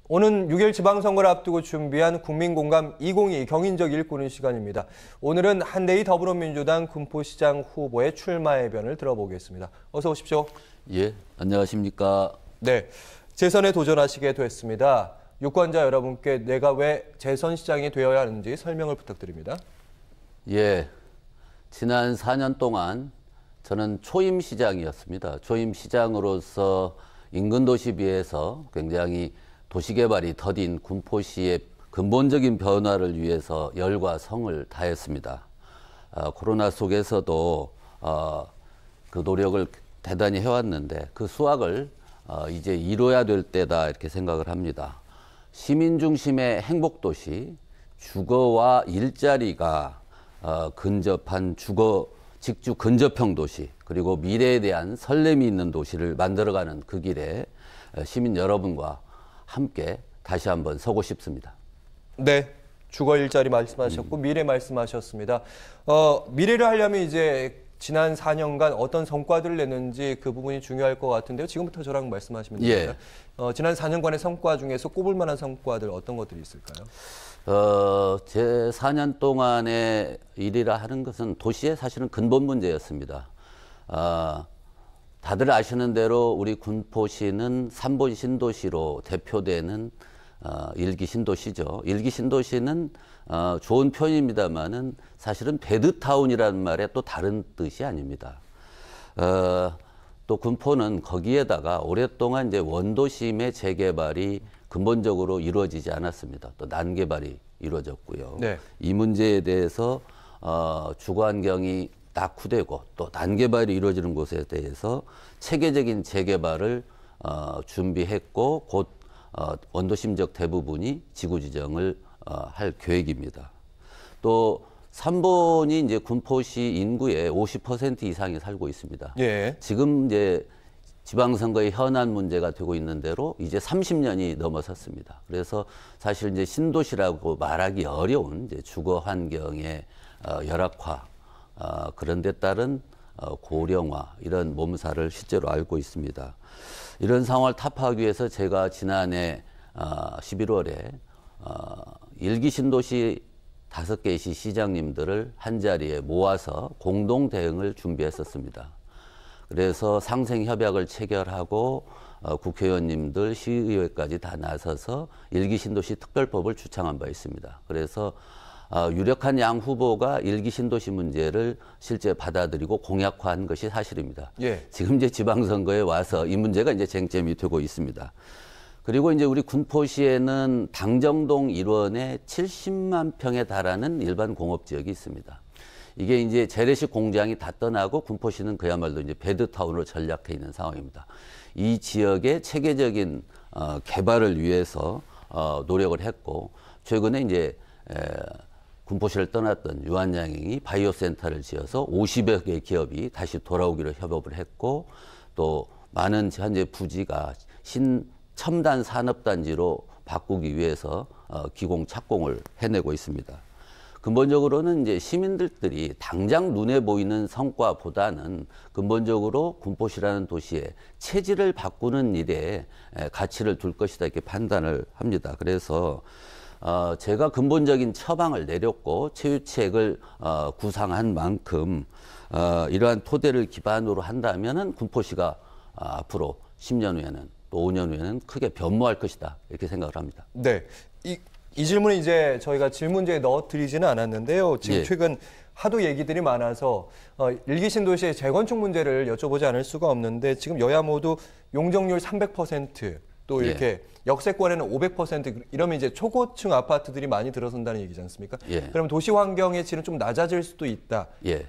오는 6일 지방선거를 앞두고 준비한 국민공감 2022 경인적 일꾼의 시간입니다. 오늘은 한대희 더불어민주당 군포시장 후보의 출마의 변을 들어보겠습니다. 어서 오십시오. 예, 안녕하십니까. 네, 재선에 도전하시게 됐습니다. 유권자 여러분께 내가 왜 재선시장이 되어야 하는지 설명을 부탁드립니다. 예, 지난 4년 동안 저는 초임시장이었습니다. 초임시장으로서 인근 도시 비해서 굉장히 도시개발이 더딘 군포시의 근본적인 변화를 위해서 열과 성을 다했습니다. 코로나 속에서도 그 노력을 대단히 해왔는데 그 수확을 이제 이뤄야 될 때다 이렇게 생각을 합니다. 시민 중심의 행복도시, 주거와 일자리가 근접한 직주 근접형 도시, 그리고 미래에 대한 설렘이 있는 도시를 만들어가는 그 길에 시민 여러분과 함께 다시 한번 서고 싶습니다. 네, 주거 일자리 말씀하셨고 미래 말씀하셨습니다. 미래를 하려면 이제 지난 4년간 어떤 성과들을 냈는지 그 부분이 중요할 것 같은데요. 지금부터 저랑 말씀하시면 됩니다. 예. 지난 4년간의 성과 중에서 꼽을 만한 성과들 어떤 것들이 있을까요? 제 4년 동안의 일이라 하는 것은 도시의 사실은 근본 문제였습니다. 다들 아시는 대로 우리 군포시는 3본 신도시로 대표되는 일기 신도시죠. 일기 신도시는 좋은 표현입니다만은 사실은 베드타운이라는 말에 또 다른 뜻이 아닙니다. 또 군포는 거기에다가 오랫동안 이제 원도심의 재개발이 근본적으로 이루어지지 않았습니다. 또 난개발이 이루어졌고요. 네. 이 문제에 대해서 주거환경이 낙후되고 또 난개발이 이루어지는 곳에 대해서 체계적인 재개발을 준비했고 곧 원도심적 대부분이 지구지정을 할 계획입니다. 또 3본이 이제 군포시 인구의 50% 이상이 살고 있습니다. 예. 지금 이제 지방선거의 현안 문제가 되고 있는 대로 이제 30년이 넘어섰습니다. 그래서 사실 이제 신도시라고 말하기 어려운 이제 주거 환경의 열악화, 그런 데 따른 고령화, 이런 몸살을 실제로 앓고 있습니다. 이런 상황을 타파하기 위해서 제가 지난해 11월에 일기 신도시 5개의 시장님들을 한자리에 모아서 공동 대응을 준비했었습니다. 그래서 상생협약을 체결하고 국회의원님들, 시의회까지 다 나서서 일기 신도시 특별법을 추창한 바 있습니다. 그래서 유력한 양 후보가 일기 신도시 문제를 실제 받아들이고 공약화한 것이 사실입니다. 예. 지금 이제 지방선거에 와서 이 문제가 이제 쟁점이 되고 있습니다. 그리고 이제 우리 군포시에는 당정동 일원에 70만 평에 달하는 일반 공업지역이 있습니다. 이게 이제 재래식 공장이 다 떠나고 군포시는 그야말로 이제 베드타운으로 전락해 있는 상황입니다. 이 지역의 체계적인 개발을 위해서 노력을 했고, 최근에 이제 군포시를 떠났던 유한양행이 바이오 센터를 지어서 50여 개 기업이 다시 돌아오기로 협업을 했고, 또 많은 현재 부지가 첨단 산업단지로 바꾸기 위해서 기공 착공을 해내고 있습니다. 근본적으로는 이제 시민들이 당장 눈에 보이는 성과보다는 근본적으로 군포시라는 도시의 체질을 바꾸는 일에 가치를 둘 것이다 이렇게 판단을 합니다. 그래서 제가 근본적인 처방을 내렸고 체유책을 구상한 만큼 이러한 토대를 기반으로 한다면은 군포시가 앞으로 10년 후에는 또 5년 후에는 크게 변모할 것이다 이렇게 생각을 합니다. 네, 이 질문은 이제 저희가 질문지에 넣어드리지는 않았는데요. 지금 예. 최근 하도 얘기들이 많아서 일기 신도시의 재건축 문제를 여쭤보지 않을 수가 없는데 지금 여야 모두 용적률 300%, 또 이렇게 예. 역세권에는 500% 이러면 이제 초고층 아파트들이 많이 들어선다는 얘기지 않습니까? 예. 그럼 도시 환경의 질은 좀 낮아질 수도 있다. 예.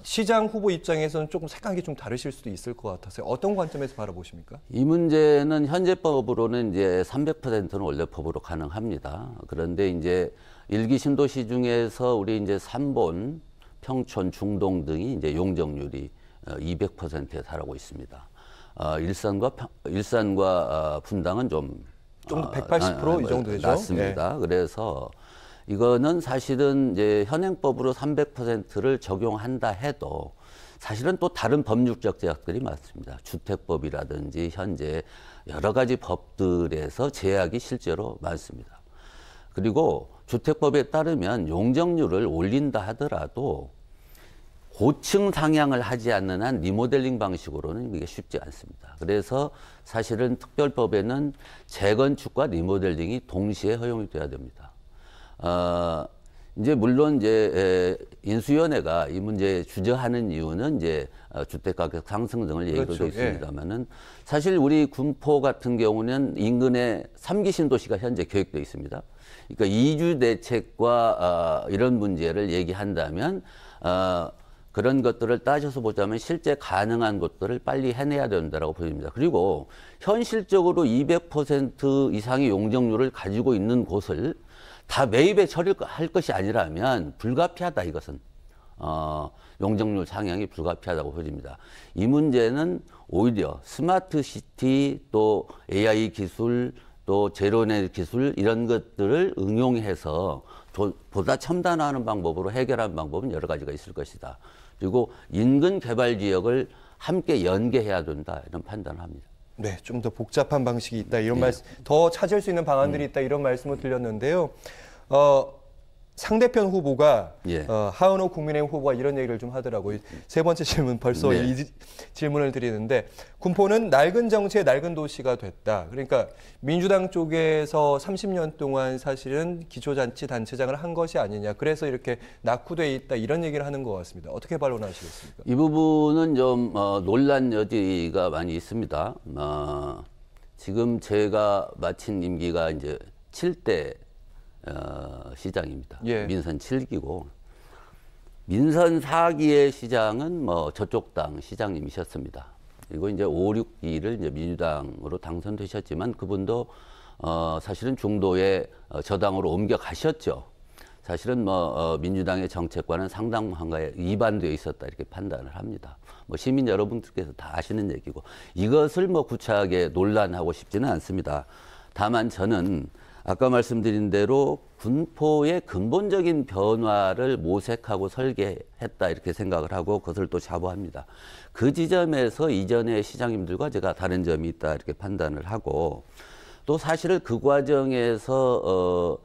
시장 후보 입장에서는 조금 생각이 좀 다르실 수도 있을 것 같아서요. 어떤 관점에서 바라보십니까? 이 문제는 현재 법으로는 이제 300%는 원래 법으로 가능합니다. 그런데 이제 일기 신도시 중에서 우리 이제 3본, 평촌, 중동 등이 이제 용적률이 200%에 달하고 있습니다. 일산과 분당은 좀 더 180% 이 정도 되죠? 낮습니다. 네. 그래서 이거는 사실은 이제 현행법으로 300%를 적용한다 해도 사실은 또 다른 법률적 제약들이 많습니다. 주택법이라든지 현재 여러 가지 법들에서 제약이 실제로 많습니다. 그리고 주택법에 따르면 용적률을 올린다 하더라도 고층 상향을 하지 않는 한 리모델링 방식으로는 이게 쉽지 않습니다. 그래서 사실은 특별법에는 재건축과 리모델링이 동시에 허용이 돼야 됩니다. 이제 물론 이제 인수위원회가 이 문제에 주저하는 이유는 이제 주택가격 상승 등을 얘기로 되어 있습니다만은 사실 우리 군포 같은 경우는 인근에 3기 신도시가 현재 계획되어 있습니다. 그러니까 이주 대책과 이런 문제를 얘기한다면 그런 것들을 따져서 보자면 실제 가능한 것들을 빨리 해내야 된다고 보입니다. 그리고 현실적으로 200% 이상의 용적률을 가지고 있는 곳을 다 매입에 처리할 것이 아니라면 불가피하다 이것은. 용적률 상향이 불가피하다고 보입니다. 이 문제는 오히려 스마트 시티 또 AI 기술 또 제로넷 기술 이런 것들을 응용해서 보다 첨단화하는 방법으로 해결하는 방법은 여러 가지가 있을 것이다. 그리고 인근 개발 지역을 함께 연계해야 된다 이런 판단을 합니다. 네, 좀 더 복잡한 방식이 있다 이런 말씀, 더 찾을 수 있는 방안들이 있다 이런 말씀을 드렸는데요. 상대편 후보가 하은호 국민의힘 후보가 이런 얘기를 좀 하더라고요. 세 번째 질문 벌써 이 질문을 드리는데 군포는 낡은 정치의 낡은 도시가 됐다. 그러니까 민주당 쪽에서 30년 동안 사실은 기초자치 단체장을 한 것이 아니냐. 그래서 이렇게 낙후돼 있다 이런 얘기를 하는 것 같습니다. 어떻게 반론하시겠습니까? 이 부분은 좀 논란 여지가 많이 있습니다. 지금 제가 마친 임기가 이제 7대 시장입니다. 민선 7기고 민선 4기의 시장은 뭐 저쪽 당 시장님이셨습니다. 그리고 이제 5, 6기를 이제 민주당으로 당선되셨지만 그분도 사실은 중도에 저당으로 옮겨가셨죠. 사실은 뭐 민주당의 정책과는 상당한가에 위반되어 있었다 이렇게 판단을 합니다. 뭐 시민 여러분들께서 다 아시는 얘기고 이것을 뭐 구차하게 논란하고 싶지는 않습니다. 다만 저는 아까 말씀드린 대로 군포의 근본적인 변화를 모색하고 설계했다 이렇게 생각을 하고 그것을 또 자부합니다. 그 지점에서 이전의 시장님들과 제가 다른 점이 있다 이렇게 판단을 하고 또 사실 그 과정에서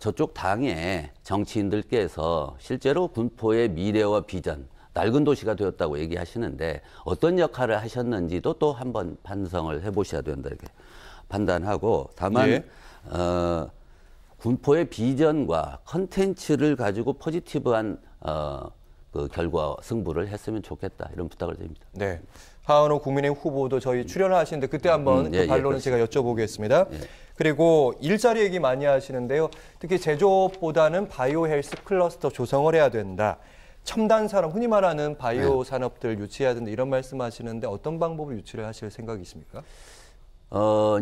저쪽 당의 정치인들께서 실제로 군포의 미래와 비전 낡은 도시가 되었다고 얘기하시는데 어떤 역할을 하셨는지도 또 한번 반성을 해보셔야 된다 이렇게 판단하고 다만 군포의 비전과 컨텐츠를 가지고 포지티브한 그 결과 승부를 했으면 좋겠다 이런 부탁을 드립니다. 네, 하은호 국민의힘 후보도 저희 출연을 하시는데 그때 한번 그 반론을 제가 여쭤보겠습니다. 그리고 일자리 얘기 많이 하시는데요. 특히 제조업보다는 바이오 헬스 클러스터 조성을 해야 된다. 첨단 산업, 흔히 말하는 바이오 산업들 유치해야 된다 이런 말씀하시는데 어떤 방법을 유치를 하실 생각이십니까?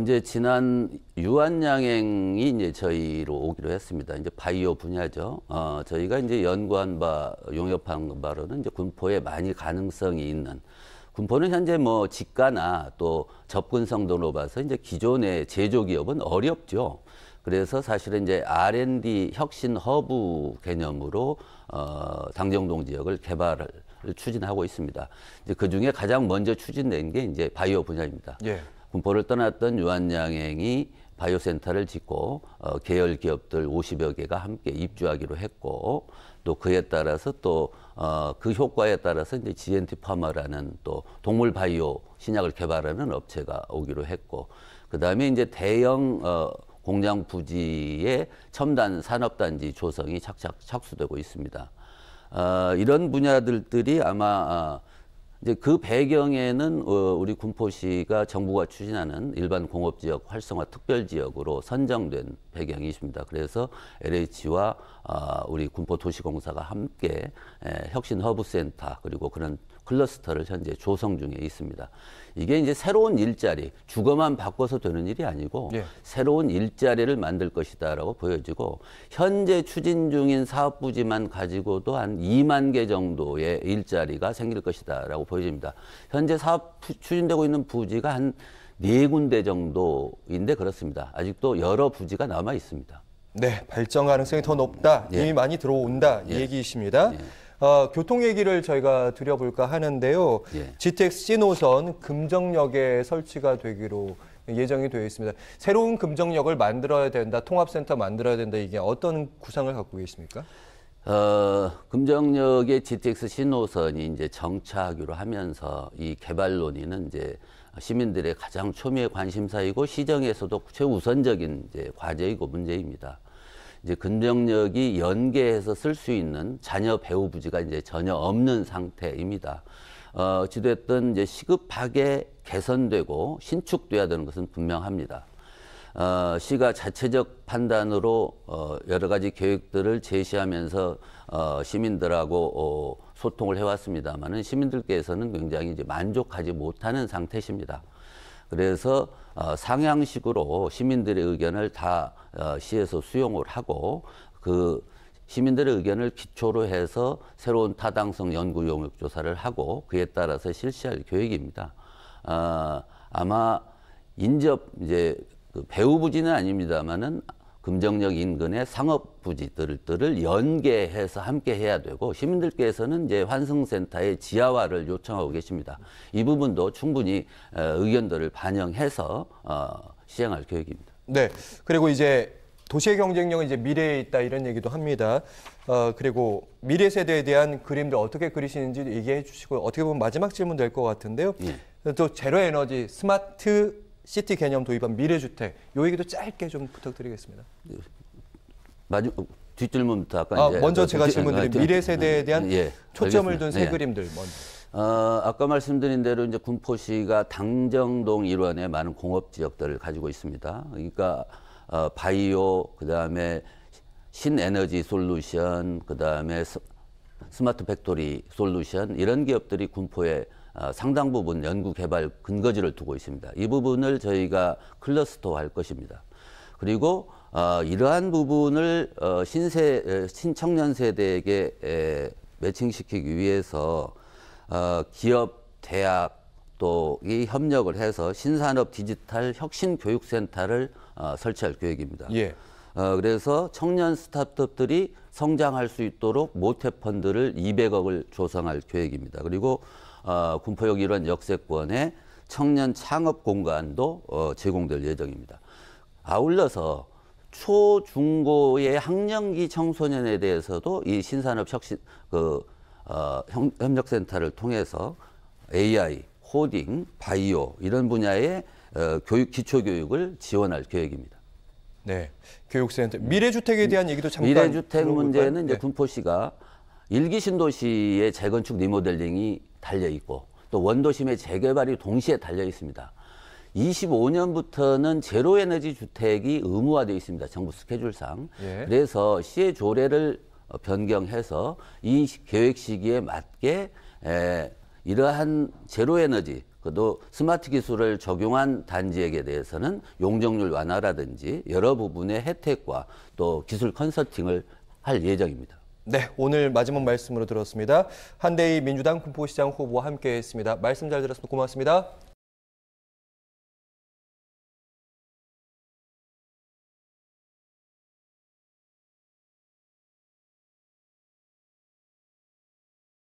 이제 지난 유한양행이 이제 저희로 오기로 했습니다. 이제 바이오 분야죠. 저희가 이제 연구한 바, 용역한 바로는 이제 군포에 많이 가능성이 있는 군포는 현재 뭐 지가나 또 접근성도로 봐서 이제 기존의 제조 기업은 어렵죠. 그래서 사실은 이제 R&D 혁신 허브 개념으로 당정동 지역을 개발을 추진하고 있습니다. 이제 그 중에 가장 먼저 추진된 게 이제 바이오 분야입니다. 군포를 떠났던 유한양행이 바이오센터를 짓고 계열 기업들 50여 개가 함께 입주하기로 했고 또 그에 따라서 또 그 효과에 따라서 이제 GNT 파마라는 또 동물 바이오 신약을 개발하는 업체가 오기로 했고 그다음에 이제 대형 공장 부지의 첨단 산업단지 조성이 착착 착수되고 있습니다. 이런 분야들이 아마 이제 그 배경에는 우리 군포시가 정부가 추진하는 일반 공업지역 활성화 특별지역으로 선정된 배경이 있습니다. 그래서 LH와 우리 군포도시공사가 함께 혁신 허브센터 그리고 그런 클러스터를 현재 조성 중에 있습니다. 이게 이제 새로운 일자리, 주거만 바꿔서 되는 일이 아니고 새로운 일자리를 만들 것이다라고 보여지고 현재 추진 중인 사업 부지만 가지고도 한 2만 개 정도의 일자리가 생길 것이다라고 보여집니다. 현재 사업 추진되고 있는 부지가 한 4군데 정도인데 그렇습니다. 아직도 여러 부지가 남아 있습니다. 네, 발전 가능성이 더 높다. 이미 많이 들어온다 이 얘기이십니다. 교통 얘기를 저희가 드려볼까 하는데요. 예. GTX C노선 금정역에 설치가 되기로 예정이 되어 있습니다. 새로운 금정역을 만들어야 된다, 통합센터 만들어야 된다, 이게 어떤 구상을 갖고 계십니까? 금정역의 GTX 신호선이 이제 정차하기로 하면서 이 개발 논의는 이제 시민들의 가장 초미의 관심사이고 시정에서도 최우선적인 이제 과제이고 문제입니다. 이제 금정역이 연계해서 쓸 수 있는 잔여 배후 부지가 이제 전혀 없는 상태입니다. 어찌됐든 이제 시급하게 개선되고 신축돼야 되는 것은 분명합니다. 시가 자체적 판단으로 여러 가지 계획들을 제시하면서 시민들하고 소통을 해왔습니다만은 시민들께서는 굉장히 이제 만족하지 못하는 상태십니다. 그래서 상향식으로 시민들의 의견을 다 시에서 수용을 하고 그 시민들의 의견을 기초로 해서 새로운 타당성 연구 용역 조사를 하고 그에 따라서 실시할 계획입니다. 아마 인접 이제 그 배후 부지는 아닙니다만은 금정역 인근의 상업 부지들을 연계해서 함께 해야 되고 시민들께서는 이제 환승센터의 지하화를 요청하고 계십니다. 이 부분도 충분히 의견들을 반영해서 시행할 계획입니다. 네. 그리고 이제 도시의 경쟁력은 이제 미래에 있다 이런 얘기도 합니다. 그리고 미래 세대에 대한 그림들 어떻게 그리시는지 얘기해 주시고 어떻게 보면 마지막 질문 될 것 같은데요. 예. 또 제로 에너지, 스마트 시티 개념 도입한 미래주택, 요 얘기도 짧게 좀 부탁드리겠습니다. 뒷질문부터 아까 먼저 제가 질문드린 미래 세대에 대한 예, 초점을 둔 새 예. 그림들 먼저. 아까 말씀드린 대로 이제 군포시가 당정동 일원에 많은 공업 지역들을 가지고 있습니다. 그러니까 바이오, 그다음에 신에너지 솔루션, 그다음에 스마트 팩토리 솔루션 이런 기업들이 군포에 상당 부분 연구 개발 근거지를 두고 있습니다. 이 부분을 저희가 클러스터화할 것입니다. 그리고 이러한 부분을 신청년 세대에게 매칭시키기 위해서 기업, 대학 또 이 협력을 해서 신산업 디지털 혁신 교육센터를 설치할 계획입니다. 예. 그래서 청년 스타트업들이 성장할 수 있도록 모태펀드를 200억을 조성할 계획입니다. 그리고 군포역 일원 역세권에 청년 창업 공간도 제공될 예정입니다. 아울러서 초, 중고의 학령기 청소년에 대해서도 이 신산업 혁신 협력센터를 통해서 AI, 코딩, 바이오 이런 분야의 기초교육을 지원할 계획입니다. 네, 교육센터 미래주택에 대한 얘기도 잠깐. 미래주택 들어볼까요? 문제는 이제 네. 군포시가 일기 신도시의 재건축 리모델링이 달려 있고 또 원도심의 재개발이 동시에 달려 있습니다. 25년부터는 제로에너지 주택이 의무화되어 있습니다. 정부 스케줄상. 예. 그래서 시의 조례를 변경해서 이 계획 시기에 맞게 이러한 제로에너지 또 스마트 기술을 적용한 단지에게 대해서는 용적률 완화라든지 여러 부분의 혜택과 또 기술 컨설팅을 할 예정입니다. 네, 오늘 마지막 말씀으로 들었습니다. 한대희 민주당 군포시장 후보와 함께했습니다. 말씀 잘 들었습니다. 고맙습니다.